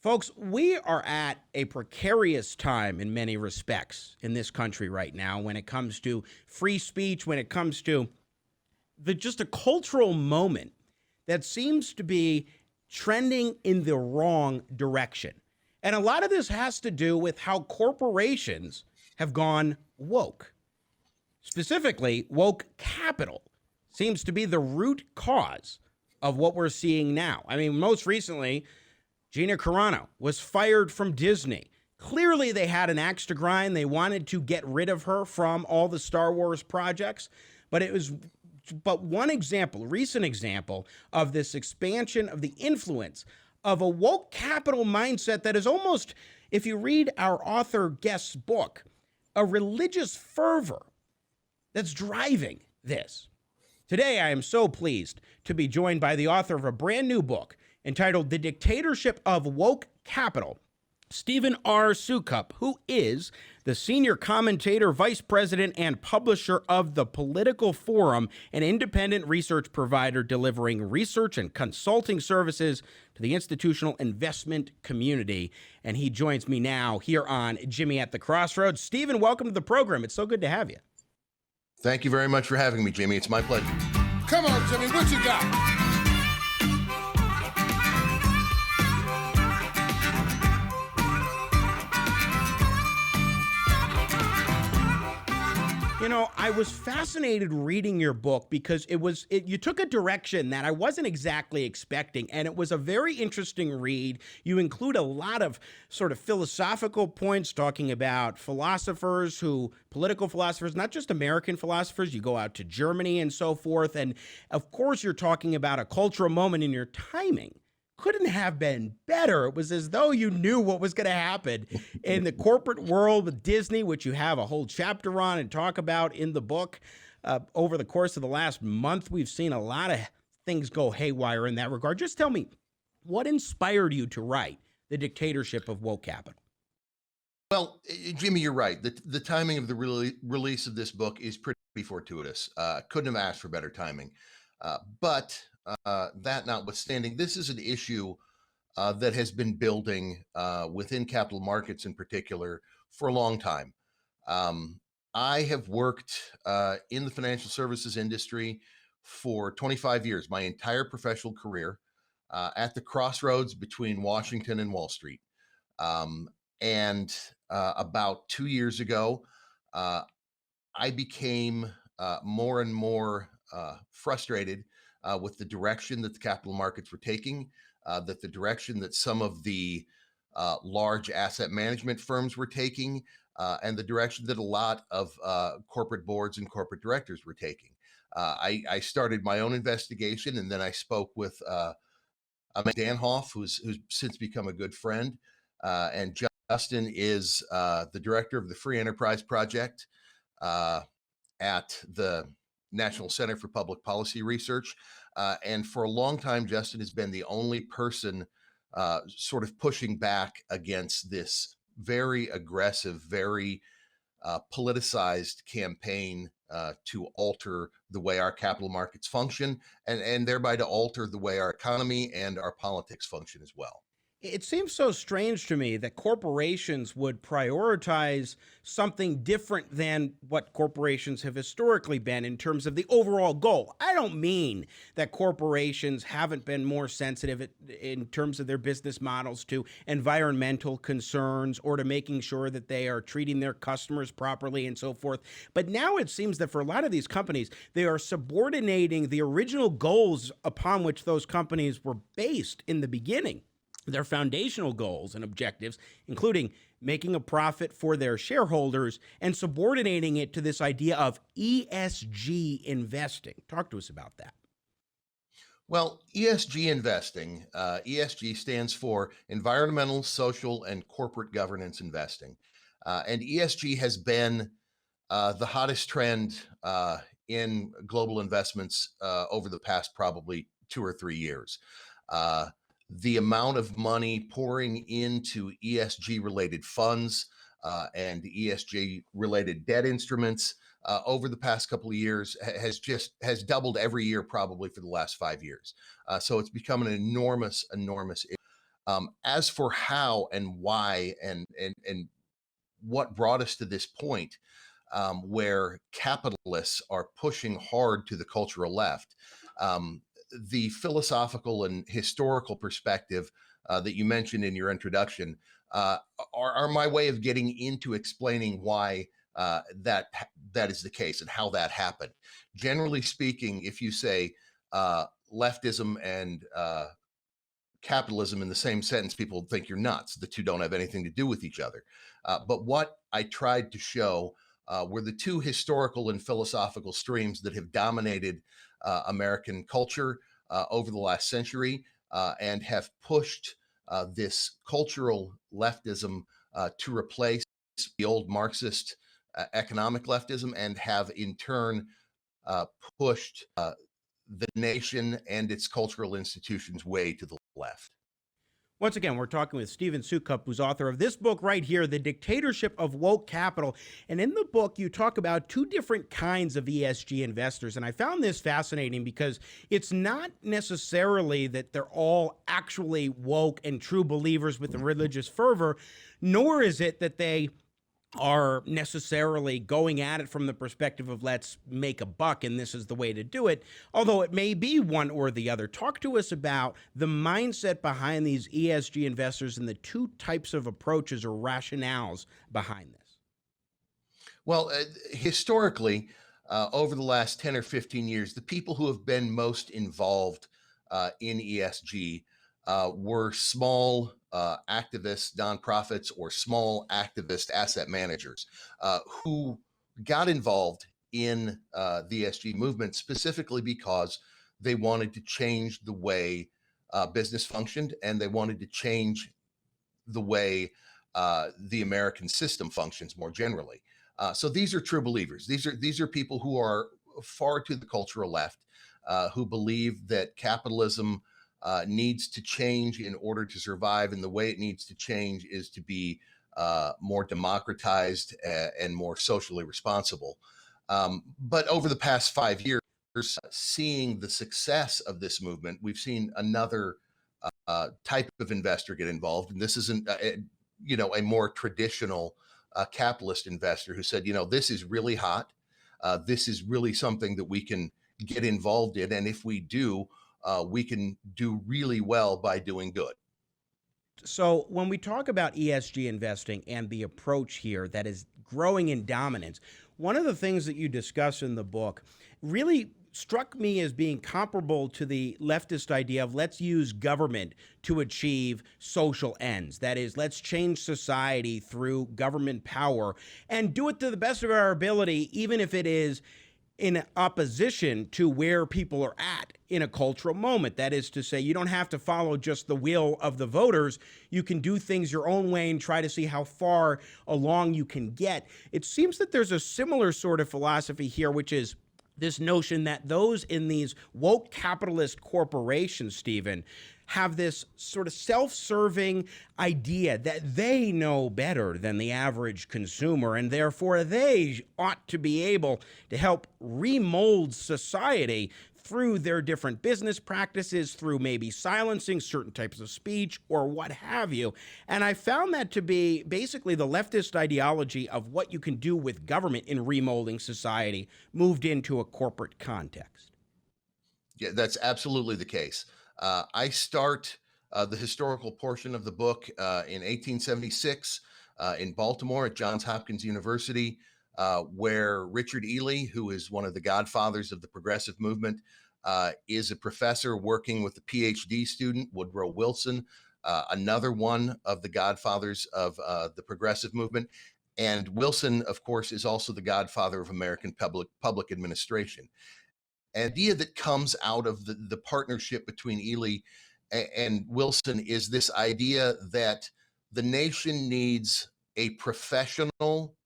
Folks, we are at a precarious time in many respects in this country right now when it comes to free speech, when it comes to just a cultural moment that seems to be trending in the wrong direction. And a lot of this has to do with how corporations have gone woke. Specifically, woke capital seems to be the root cause of what we're seeing now. I mean, most recently, Gina Carano was fired from Disney. Clearly, they had an axe to grind. They wanted to get rid of her from all the Star Wars projects. But it was but one example, recent example of this expansion of the influence of a woke capital mindset that is almost, if you read our author guest's book, a religious fervor that's driving this. Today, I am so pleased to be joined by the author of a brand new book entitled The Dictatorship of Woke Capital, Stephen R. Soukup, who is the senior commentator, vice president, and publisher of The Political Forum, an independent research provider delivering research and consulting services to the institutional investment community. And he joins me now here on Jimmy at the Crossroads. Stephen, welcome to the program. It's so good to have you. Thank you very much for having me, Jimmy. It's my pleasure. Come on, Jimmy, what you got? You know, I was fascinated reading your book because you took a direction that I wasn't exactly expecting, and it was a very interesting read. You include a lot of sort of philosophical points talking about political philosophers, not just American philosophers. You go out to Germany and so forth. And of course, you're talking about a cultural moment in your timing. Couldn't have been better. It was as though you knew what was going to happen in the corporate world with Disney, which you have a whole chapter on and talk about in the book. Over the course of the last month, we've seen a lot of things go haywire in that regard. Just tell me, what inspired you to write The Dictatorship of Woke Capital? Well, Jimmy, you're right. The timing of the release of this book is pretty fortuitous. Couldn't have asked for better timing. But that notwithstanding, this is an issue that has been building within capital markets in particular for a long time. I have worked in the financial services industry for 25 years, my entire professional career, at the crossroads between Washington and Wall Street. And about 2 years ago, I became more and more frustrated with the direction that the capital markets were taking, that the direction that some of the large asset management firms were taking, and the direction that a lot of corporate boards and corporate directors were taking. I started my own investigation, and then I spoke with Danhoff, who's since become a good friend, and Justin is the director of the Free Enterprise Project at the National Center for Public Policy Research. And for a long time, Justin has been the only person sort of pushing back against this very aggressive, very politicized campaign to alter the way our capital markets function and thereby to alter the way our economy and our politics function as well. It seems so strange to me that corporations would prioritize something different than what corporations have historically been in terms of the overall goal. I don't mean that corporations haven't been more sensitive in terms of their business models to environmental concerns or to making sure that they are treating their customers properly and so forth. But now it seems that for a lot of these companies, they are subordinating the original goals upon which those companies were based in the beginning. Their foundational goals and objectives, including making a profit for their shareholders and subordinating it to this idea of ESG investing. Talk to us about that. Well, ESG investing, ESG stands for environmental, social, and corporate governance investing. And ESG has been the hottest trend in global investments over the past probably 2 or 3 years. The amount of money pouring into ESG related funds and ESG related debt instruments over the past couple of years has doubled every year, probably for the last 5 years. So it's become an enormous issue. As for how and why and what brought us to this point, where capitalists are pushing hard to the cultural left, um, the philosophical and historical perspective that you mentioned in your introduction are my way of getting into explaining why that is the case and how that happened. Generally speaking, if you say leftism and capitalism in the same sentence, people think you're nuts. The two don't have anything to do with each other. But what I tried to show were the two historical and philosophical streams that have dominated American culture over the last century and have pushed this cultural leftism to replace the old Marxist economic leftism, and have in turn pushed the nation and its cultural institutions way to the left. Once again, we're talking with Stephen Soukup, who's author of this book right here, The Dictatorship of Woke Capital. And in the book, you talk about two different kinds of ESG investors. And I found this fascinating because it's not necessarily that they're all actually woke and true believers with a religious fervor, nor is it that they are necessarily going at it from the perspective of let's make a buck and this is the way to do it, although it may be one or the other. Talk to us about the mindset behind these ESG investors and the two types of approaches or rationales behind this. Well, historically, over the last 10 or 15 years, the people who have been most involved in ESG were small activists, nonprofits, or small activist asset managers who got involved in the ESG movement specifically because they wanted to change the way business functioned, and they wanted to change the way the American system functions more generally. So these are true believers. These are people who are far to the cultural left, who believe that capitalism needs to change in order to survive, and the way it needs to change is to be more democratized and more socially responsible. But over the past 5 years, seeing the success of this movement, we've seen another type of investor get involved, and this isn't a more traditional capitalist investor who said, this is really hot. This is really something that we can get involved in, and if we do, we can do really well by doing good. So when we talk about ESG investing and the approach here that is growing in dominance, one of the things that you discuss in the book really struck me as being comparable to the leftist idea of let's use government to achieve social ends. That is, let's change society through government power and do it to the best of our ability, even if it is in opposition to where people are at in a cultural moment. That is to say, you don't have to follow just the will of the voters. You can do things your own way and try to see how far along you can get. It seems that there's a similar sort of philosophy here, which is this notion that those in these woke capitalist corporations, Stephen, have this sort of self-serving idea that they know better than the average consumer, and therefore they ought to be able to help remold society through their different business practices, through maybe silencing certain types of speech or what have you. And I found that to be basically the leftist ideology of what you can do with government in remolding society moved into a corporate context. Yeah, that's absolutely the case. I start the historical portion of the book in 1876 in Baltimore at Johns Hopkins University, where Richard Ely, who is one of the godfathers of the progressive movement, is a professor working with a PhD student, Woodrow Wilson, another one of the godfathers of the progressive movement. And Wilson, of course, is also the godfather of American public administration. An idea that comes out of the partnership between Ely and Wilson is this idea that the nation needs a professional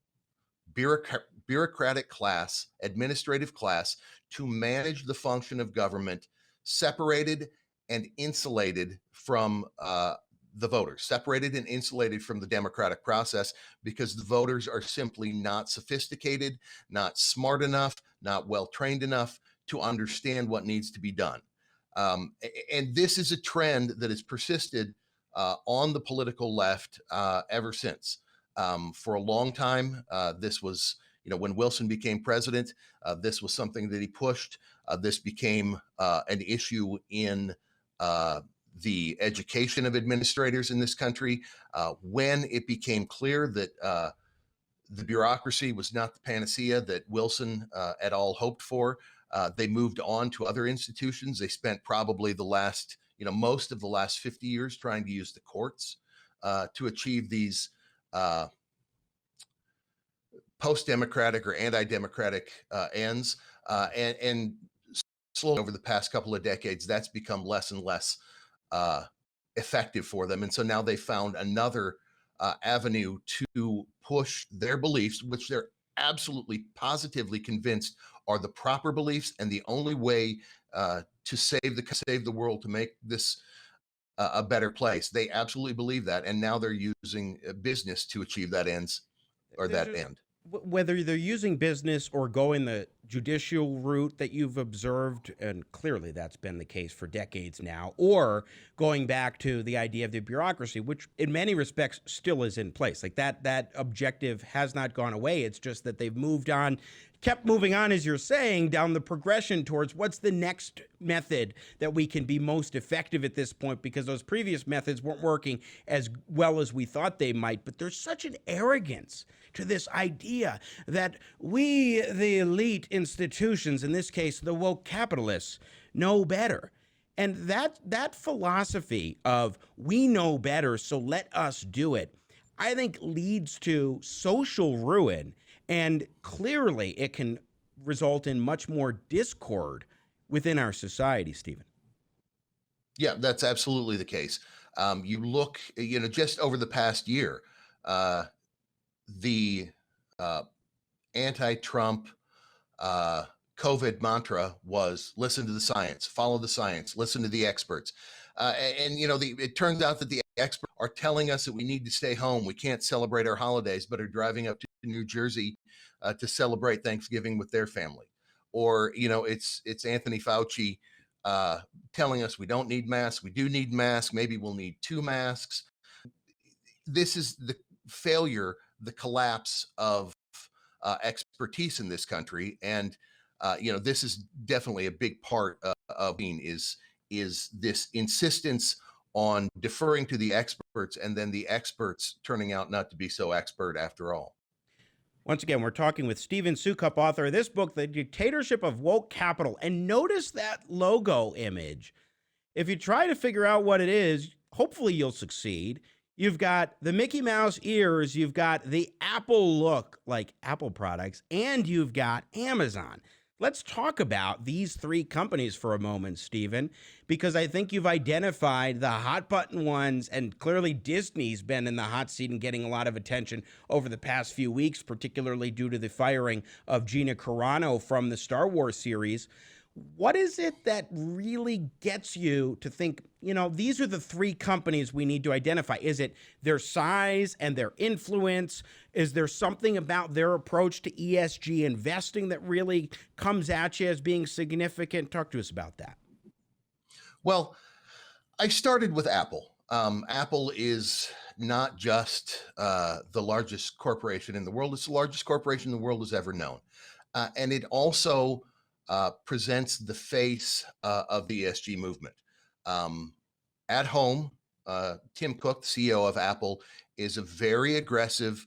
bureaucratic class, administrative class, to manage the function of government, separated and insulated from the voters, separated and insulated from the democratic process, because the voters are simply not sophisticated, not smart enough, not well trained enough to understand what needs to be done. And this is a trend that has persisted on the political left ever since. For a long time, this was, when Wilson became president, this was something that he pushed. This became an issue in the education of administrators in this country. When it became clear that the bureaucracy was not the panacea that Wilson et al. Hoped for, they moved on to other institutions. They spent probably most of the last 50 years trying to use the courts to achieve these post-democratic or anti-democratic ends. And slowly over the past couple of decades, that's become less and less effective for them. And so now they found another avenue to push their beliefs, which they're absolutely positively convinced are the proper beliefs and the only way to save the world, to make this a better place. They absolutely believe that, and now they're using business to achieve that end. Whether they're using business or going the judicial route that you've observed, and clearly that's been the case for decades now, or going back to the idea of the bureaucracy, which in many respects still is in place. Like that objective has not gone away. It's just that they've moved on, kept moving on, as you're saying, down the progression towards what's the next method that we can be most effective at this point, because those previous methods weren't working as well as we thought they might. But there's such an arrogance to this idea that we, the elite institutions, in this case, the woke capitalists, know better. And that philosophy of we know better, so let us do it, I think leads to social ruin. And clearly it can result in much more discord within our society, Stephen. Yeah, that's absolutely the case. You look, just over the past year, the anti-Trump COVID mantra was listen to the science, follow the science, listen to the experts. It turns out that the experts are telling us that we need to stay home. We can't celebrate our holidays, but are driving up to New Jersey to celebrate Thanksgiving with their family. Or, it's Anthony Fauci telling us we don't need masks. We do need masks. Maybe we'll need 2 masks. This is the failure, the collapse of expertise in this country. And, this is definitely a big part of being is this insistence on deferring to the experts, and then the experts turning out not to be so expert after all. Once again, we're talking with Stephen Soukup, author of this book, The Dictatorship of Woke Capital. And notice that logo image. If you try to figure out what it is, hopefully you'll succeed. You've got the Mickey Mouse ears, you've got the Apple look, like Apple products, and you've got Amazon. Let's talk about these 3 companies for a moment, Stephen, because I think you've identified the hot button ones, and clearly Disney's been in the hot seat and getting a lot of attention over the past few weeks, particularly due to the firing of Gina Carano from the Star Wars series. What is it that really gets you to think, these are the 3 companies we need to identify? Is it their size and their influence? Is there something about their approach to ESG investing that really comes at you as being significant? Talk to us about that. Well, I started with Apple. Apple is not just the largest corporation in the world. It's the largest corporation the world has ever known. And it also presents the face of the ESG movement. At home, Tim Cook, the CEO of Apple, is a very aggressive,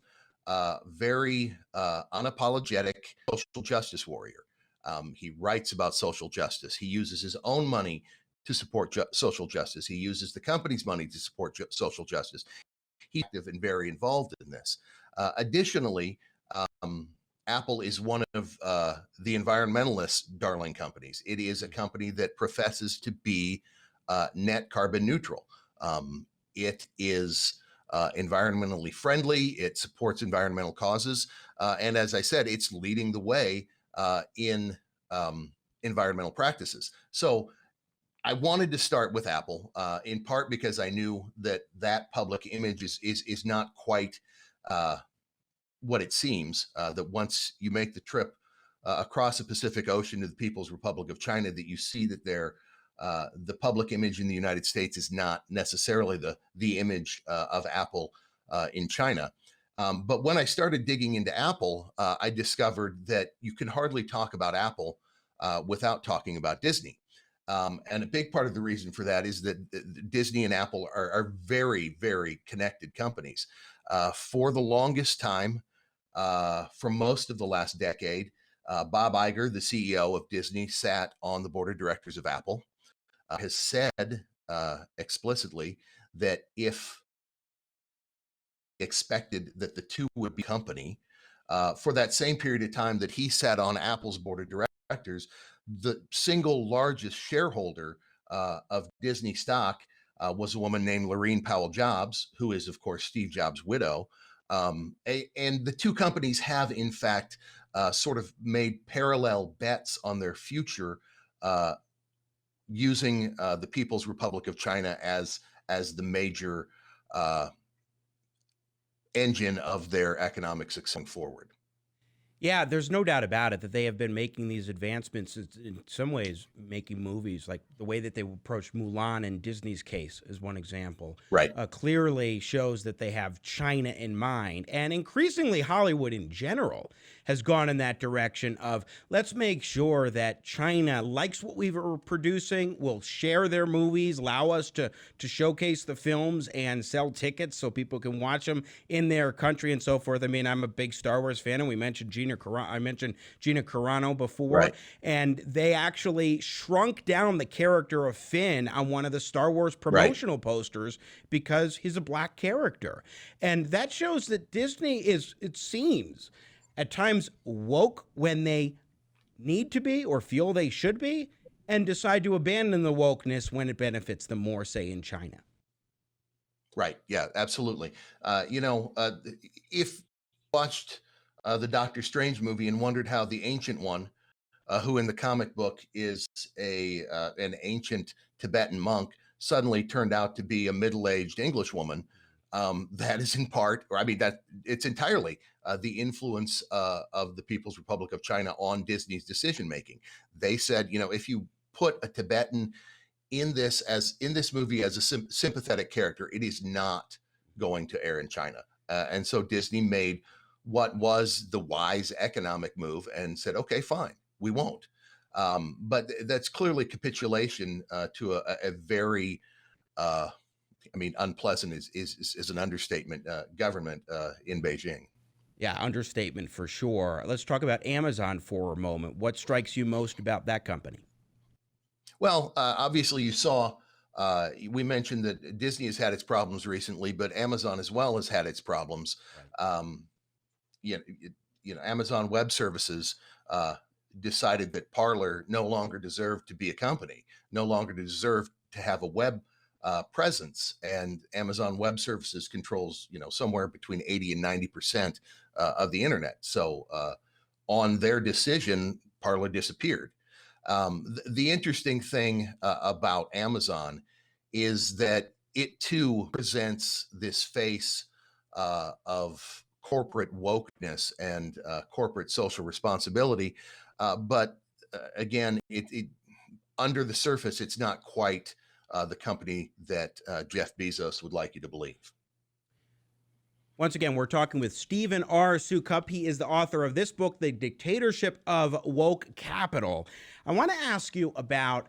very unapologetic social justice warrior. He writes about social justice. He uses his own money to support social justice. He uses the company's money to support social justice. He's active and very involved in this. Additionally, Apple is one of the environmentalists' darling companies. It is a company that professes to be net carbon neutral. It is environmentally friendly. It supports environmental causes. And as I said, it's leading the way in environmental practices. So I wanted to start with Apple, in part because I knew that public image is not quite what it seems, that once you make the trip across the Pacific Ocean to the People's Republic of China, that you see that they're The public image in the United States is not necessarily the image of Apple in China. But when I started digging into Apple, I discovered that you can hardly talk about Apple without talking about Disney. And a big part of the reason for that is that Disney and Apple are very, very connected companies. For the longest time, for most of the last decade, Bob Iger, the CEO of Disney, sat on the board of directors of Apple, has said explicitly that if expected that the two would be company, for that same period of time that he sat on Apple's board of directors, the single largest shareholder of Disney stock was a woman named Laurene Powell Jobs, who is, of course, Steve Jobs' widow. And the two companies have, in fact, sort of made parallel bets on their future using the People's Republic of China as the major engine of their economic success forward. Yeah, there's no doubt about it that they have been making these advancements in some ways, making movies like the way that they approached Mulan in Disney's case is one example. Right. Clearly shows that they have China in mind. And increasingly, Hollywood in general has gone in that direction of let's make sure that China likes what we were producing, will share their movies, allow us to showcase the films and sell tickets so people can watch them in their country and so forth. I mean, I'm a big Star Wars fan, and we mentioned I mentioned Gina Carano before, Right. and they actually shrunk down the character of Finn on one of the Star Wars promotional posters because he's a black character. And that shows that Disney is, it seems, at times woke when they need to be or feel they should be, and decide to abandon the wokeness when it benefits them more, say in China. Right. Yeah, absolutely. If you watched the Doctor Strange movie and wondered how the Ancient One, who in the comic book is an ancient Tibetan monk, suddenly turned out to be a middle-aged English woman, that is in part, or I mean, that it's entirely the influence of the People's Republic of China on Disney's decision making. They said, if you put a Tibetan in this movie as a sympathetic character, it is not going to air in China. And so Disney made what was the wise economic move and said, okay, fine, we won't. But that's clearly capitulation to a very, unpleasant is an understatement, government in Beijing. Yeah, understatement for sure. Let's talk about Amazon for a moment. What strikes you most about that company? Well, obviously, you saw. We mentioned that Disney has had its problems recently, but Amazon as well has had its problems. Right. Amazon Web Services decided that Parler no longer deserved to be a company, no longer deserved to have a web presence, and Amazon Web Services controls, somewhere between 80 and 90% of the internet. So, on their decision, Parler disappeared. The interesting thing about Amazon is that it too presents this face of corporate wokeness and corporate social responsibility. But again, it under the surface, it's not quite the company that Jeff Bezos would like you to believe. Once again, we're talking with Stephen R. Soukup. He is the author of this book, The Dictatorship of Woke Capital. I want to ask you about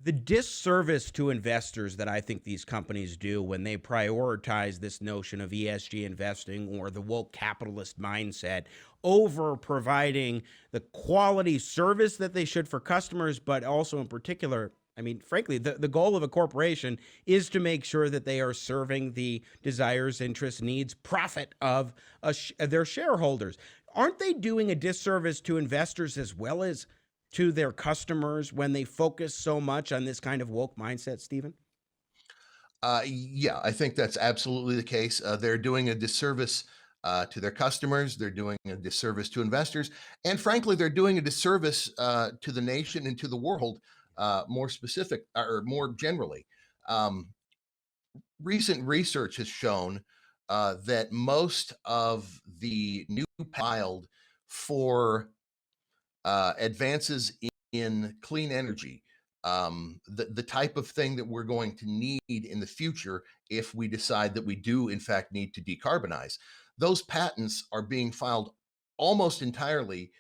the disservice to investors that I think these companies do when they prioritize this notion of ESG investing or the woke capitalist mindset over providing the quality service that they should for customers, but also in particular, I mean, frankly, the goal of a corporation is to make sure that they are serving the desires, interests, needs, profit of their shareholders. Aren't they doing a disservice to investors as well as to their customers when they focus so much on this kind of woke mindset, Stephen? Yeah, I think that's absolutely the case. They're doing a disservice to their customers. They're doing a disservice to investors. And frankly, they're doing a disservice to the nation and to the world, more specific or more generally. Um, Recent research has shown that most of the new filed for advances in clean energy the type of thing that we're going to need in the future if we decide that we do, in fact, need to decarbonize. Those patents are being filed almost entirely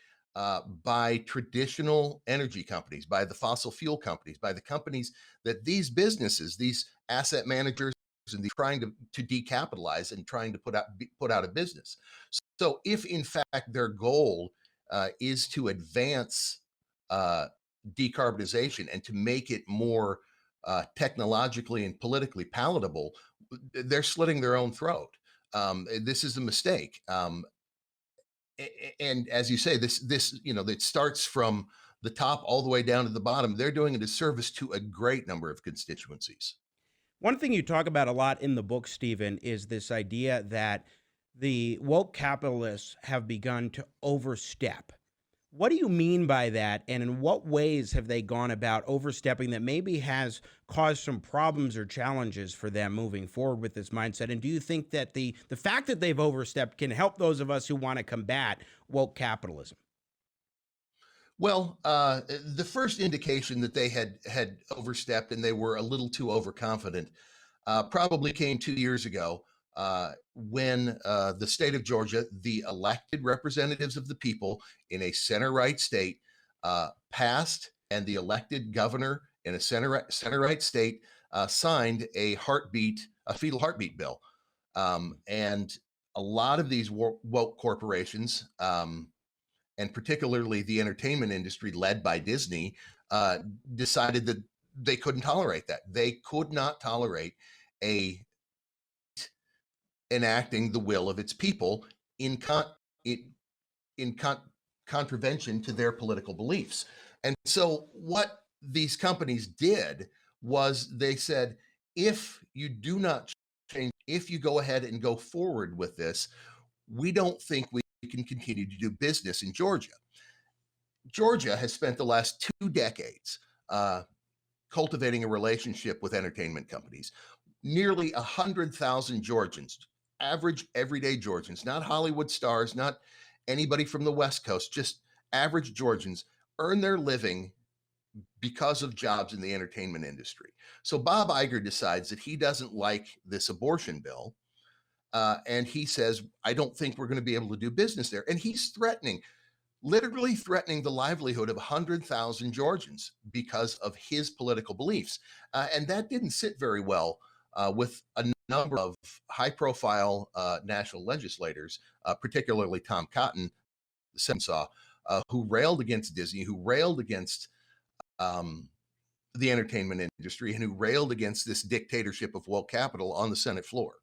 by traditional energy companies, by the fossil fuel companies, by the companies that these businesses, these asset managers, and they're trying to decapitalize and trying to put out of business. So, if in fact their goal is to advance decarbonization and to make it more technologically and politically palatable, they're slitting their own throat. This is a mistake. And as you say, this it starts from the top all the way down to the bottom. They're doing a disservice to a great number of constituencies. One thing you talk about a lot in the book, Stephen, is this idea that the woke capitalists have begun to overstep. What do you mean by that? And in what ways have they gone about overstepping that maybe has caused some problems or challenges for them moving forward with this mindset? And do you think that the fact that they've overstepped can help those of us who want to combat woke capitalism? Well, the first indication that they had overstepped and they were a little too overconfident probably came 2 years ago when the state of Georgia, the elected representatives of the people in a center-right state, passed, and the elected governor in a center-right state signed a fetal heartbeat bill, and a lot of these woke corporations. And particularly the entertainment industry led by Disney, decided that they couldn't tolerate that. They could not tolerate a enacting the will of its people in contravention to their political beliefs. And so what these companies did was they said, if you do not change, if you go ahead and go forward with this, we don't think we can continue to do business in Georgia. Georgia has spent the last 2 decades cultivating a relationship with entertainment companies. Nearly 100,000 Georgians, average everyday Georgians, not Hollywood stars, not anybody from the West Coast, just average Georgians, earn their living because of jobs in the entertainment industry. So Bob Iger decides that he doesn't like this abortion bill. And he says, I don't think we're going to be able to do business there. And he's literally threatening the livelihood of 100,000 Georgians because of his political beliefs. And that didn't sit very well with a number of high profile national legislators, particularly Tom Cotton, the Senator, who railed against Disney, who railed against the entertainment industry, and who railed against this dictatorship of woke capital on the Senate floor.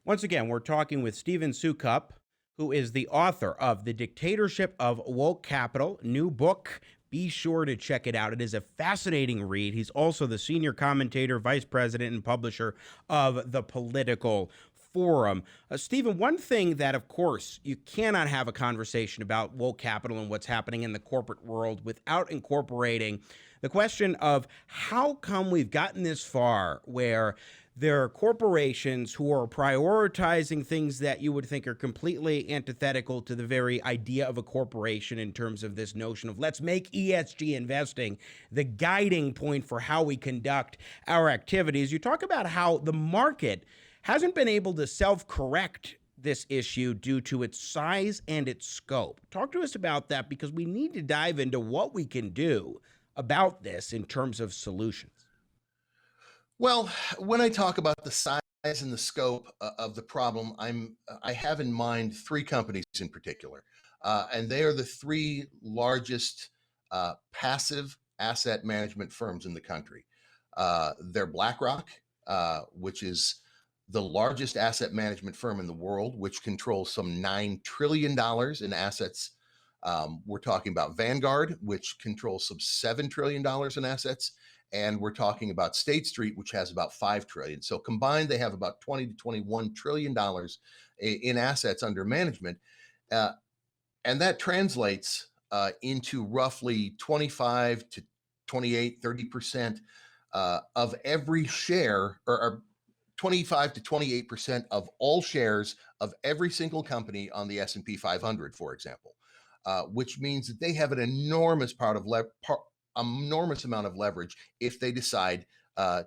Once again, we're talking with Stephen Soukup, who is the author of The Dictatorship of Woke Capital, new book. Be sure to check it out. It is a fascinating read. He's also the senior commentator, vice president, and publisher of The Political Forum. Stephen, one thing that, of course, you cannot have a conversation about woke capital and what's happening in the corporate world without incorporating the question of how come we've gotten this far where there are corporations who are prioritizing things that you would think are completely antithetical to the very idea of a corporation in terms of this notion of let's make ESG investing the guiding point for how we conduct our activities. You talk about how the market hasn't been able to self-correct this issue due to its size and its scope. Talk to us about that, because we need to dive into what we can do about this in terms of solutions. Well, when I talk about the size and the scope of the problem, I have in mind three companies in particular, and they are the three largest passive asset management firms in the country. They're BlackRock, which is the largest asset management firm in the world, which controls some $9 trillion in assets. We're talking about Vanguard, which controls some $7 trillion in assets. And we're talking about State Street, which has about 5 trillion. So combined, they have about 20 to 21 trillion dollars in assets under management. And that translates into roughly 25 to 28, 30% of every share, or 25 to 28% of all shares of every single company on the S&P 500, for example, which means that they have an enormous enormous amount of leverage if they decide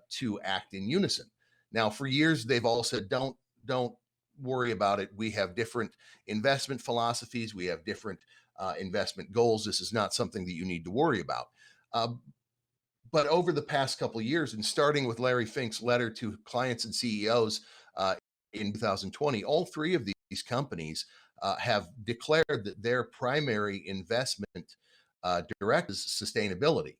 to act in unison. Now, for years, they've all said, don't worry about it. We have different investment philosophies. We have different investment goals. This is not something that you need to worry about. But over the past couple of years, and starting with Larry Fink's letter to clients and CEOs in 2020, all three of these companies have declared that their primary investment direct is sustainability.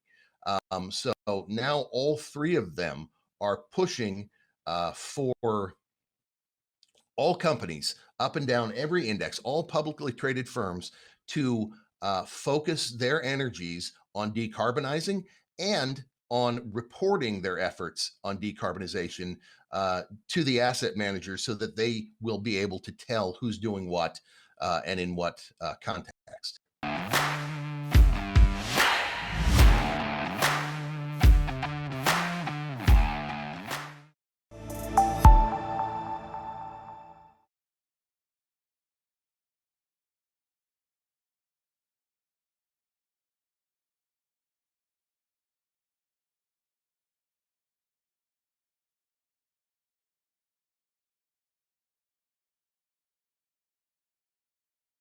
So now all three of them are pushing for all companies up and down every index, all publicly traded firms, to focus their energies on decarbonizing and on reporting their efforts on decarbonization to the asset managers so that they will be able to tell who's doing what and in what context.